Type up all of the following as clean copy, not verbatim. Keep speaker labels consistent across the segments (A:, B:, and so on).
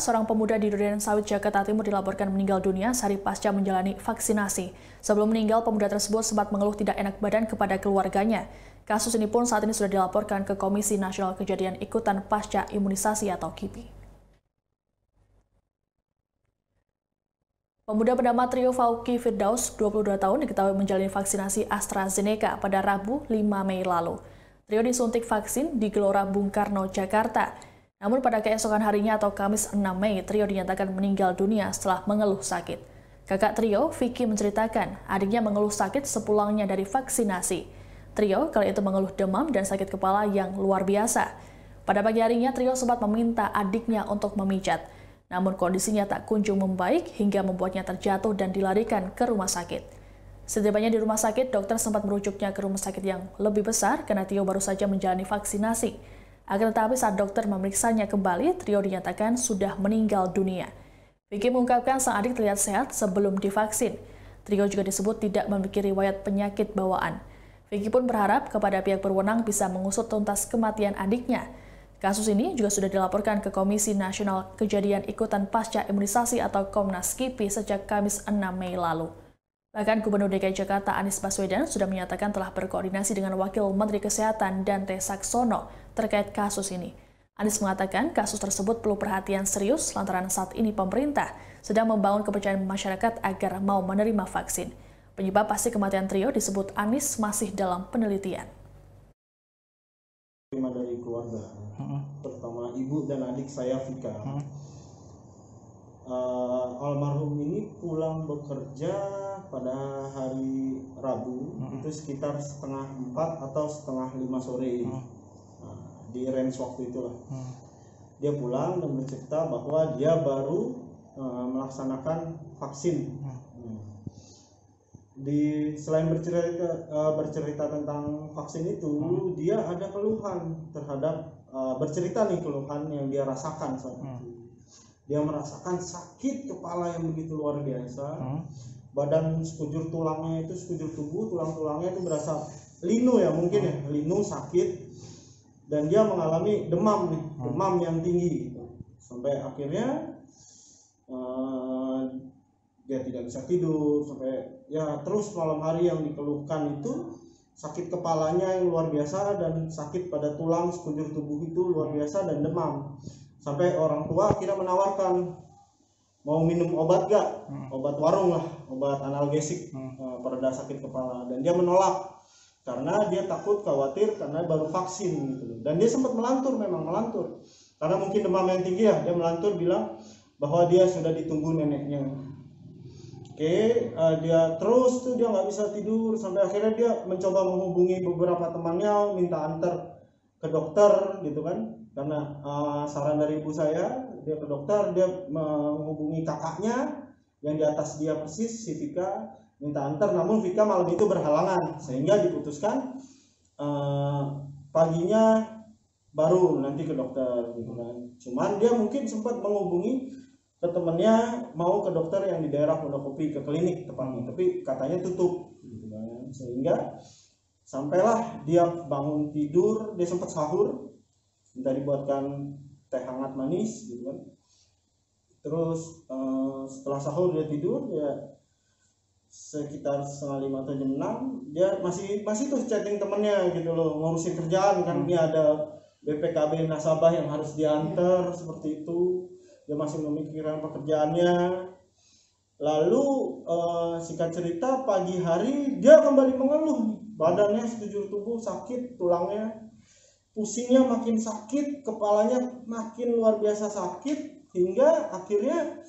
A: seorang pemuda di Durensawit, Jakarta Timur dilaporkan meninggal dunia sehari pasca menjalani vaksinasi. Sebelum meninggal, pemuda tersebut sempat mengeluh tidak enak badan kepada keluarganya. Kasus ini pun saat ini sudah dilaporkan ke Komisi Nasional Kejadian Ikutan Pasca Imunisasi atau KIPI. Pemuda bernama Trio Fauki Firdaus, 22 tahun, diketahui menjalani vaksinasi AstraZeneca pada Rabu 5 Mei lalu. Trio disuntik vaksin di Gelora Bung Karno, Jakarta. Namun pada keesokan harinya atau Kamis 6 Mei, Trio dinyatakan meninggal dunia setelah mengeluh sakit. Kakak Trio, Vicky, menceritakan adiknya mengeluh sakit sepulangnya dari vaksinasi. Trio kali itu mengeluh demam dan sakit kepala yang luar biasa. Pada pagi harinya, Trio sempat meminta adiknya untuk memijat. Namun kondisinya tak kunjung membaik hingga membuatnya terjatuh dan dilarikan ke rumah sakit. Setibanya di rumah sakit, dokter sempat merujuknya ke rumah sakit yang lebih besar karena Trio baru saja menjalani vaksinasi. Akan tetapi saat dokter memeriksanya kembali, Trio dinyatakan sudah meninggal dunia. Vicky mengungkapkan sang adik terlihat sehat sebelum divaksin. Trio juga disebut tidak memiliki riwayat penyakit bawaan. Vicky pun berharap kepada pihak berwenang bisa mengusut tuntas kematian adiknya. Kasus ini juga sudah dilaporkan ke Komisi Nasional Kejadian Ikutan Pasca Imunisasi atau Komnas KIPI sejak Kamis 6 Mei lalu. Bahkan Gubernur DKI Jakarta Anies Baswedan sudah menyatakan telah berkoordinasi dengan Wakil Menteri Kesehatan Dante Saxono terkait kasus ini. Anies mengatakan kasus tersebut perlu perhatian serius lantaran saat ini pemerintah sedang membangun kepercayaan masyarakat agar mau menerima vaksin. Penyebab pasti kematian Trio disebut Anies masih dalam penelitian.
B: Dari keluarga, terutama ibu dan adik saya Vika. Almarhum ini pulang bekerja pada hari Rabu, itu sekitar 3:30 atau 4:30 sore. Di range waktu itulah. Dia pulang dan bercerita bahwa dia baru melaksanakan vaksin. Selain bercerita tentang vaksin itu, dia ada keluhan terhadap bercerita nih keluhan yang dia rasakan saat itu. Dia merasakan sakit kepala yang begitu luar biasa. Badan sekujur tulangnya itu, sekujur tubuh, tulang-tulangnya itu berasa linu ya mungkin ya, linu sakit. Dan dia mengalami demam nih, demam yang tinggi gitu. Sampai akhirnya dia tidak bisa tidur, sampai ya terus malam hari yang dikeluhkan itu sakit kepalanya yang luar biasa dan sakit pada tulang sekujur tubuh itu luar biasa dan demam. Sampai orang tua akhirnya menawarkan, mau minum obat gak? Obat warung lah, obat analgesik pereda sakit kepala. Dan dia menolak karena dia takut, khawatir karena baru vaksin gitu. Dan dia sempat melantur, memang melantur. Karena mungkin demam yang tinggi ya, dia melantur bilang bahwa dia sudah ditunggu neneknya. Dia terus tuh dia nggak bisa tidur sampai akhirnya dia mencoba menghubungi beberapa temannya, minta antar ke dokter gitu kan, karena saran dari ibu saya, dia ke dokter, dia menghubungi kakaknya yang di atas dia persis, si Vika, minta antar, namun Vika malam itu berhalangan sehingga diputuskan paginya baru nanti ke dokter gitu kan. Cuman dia mungkin sempat menghubungi ke temennya mau ke dokter yang di daerah Pondokopi, ke klinik tepatnya, tapi katanya tutup gitu kan. Sehingga sampailah dia bangun tidur, dia sempat sahur, minta dibuatkan teh hangat manis gitu kan. Terus setelah sahur dia tidur, dia sekitar 4:30 atau jam 6 dia masih tuh chatting temennya gitu loh, ngurusin kerjaan kan. Ini ada BPKB nasabah yang harus diantar seperti itu. Dia masih memikirkan pekerjaannya. Lalu singkat cerita pagi hari dia kembali mengeluh, badannya sekujur tubuh sakit, tulangnya pusingnya makin sakit, kepalanya makin luar biasa sakit, hingga akhirnya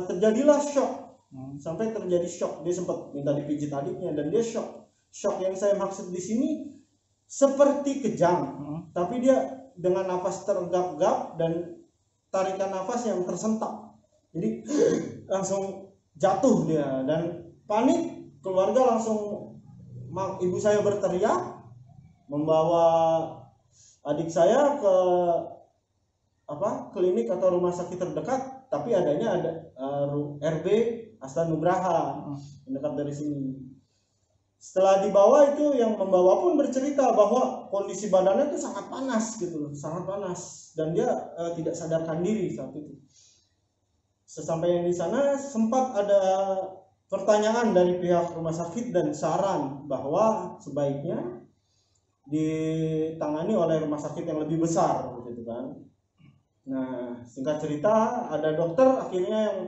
B: terjadilah shock. Sampai terjadi shock, dia sempat minta dipijit adiknya dan dia shock. Shock yang saya maksud di sini seperti kejang, tapi dia dengan nafas terenggap-enggap dan tarikan nafas yang tersentak, jadi langsung jatuh dia dan panik. Keluarga langsung, ibu saya berteriak membawa adik saya ke klinik atau rumah sakit terdekat, tapi adanya ada RB Asta Nugraha dekat dari sini. Setelah dibawa itu yang membawa pun bercerita bahwa kondisi badannya itu sangat panas gitu, sangat panas, dan dia tidak sadarkan diri saat itu. Sesampainya di sana sempat ada pertanyaan dari pihak rumah sakit dan saran bahwa sebaiknya ditangani oleh rumah sakit yang lebih besar gitu kan. Nah, singkat cerita ada dokter akhirnya yang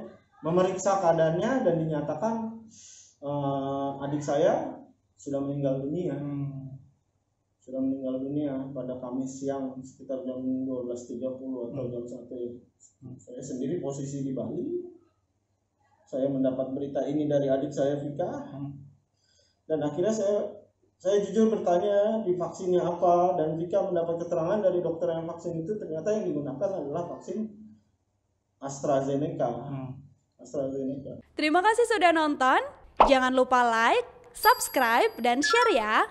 B: memeriksa keadaannya dan dinyatakan adik saya sudah meninggal dunia. Sudah meninggal dunia pada Kamis siang sekitar jam 12.30 atau jam 1. Saya sendiri posisi di Bali. Saya mendapat berita ini dari adik saya Vika. Dan akhirnya saya jujur bertanya di vaksinnya apa, dan Vika mendapat keterangan dari dokter yang vaksin itu ternyata yang digunakan adalah vaksin AstraZeneca. AstraZeneca.
C: Terima kasih sudah nonton. Jangan lupa like, subscribe, dan share ya.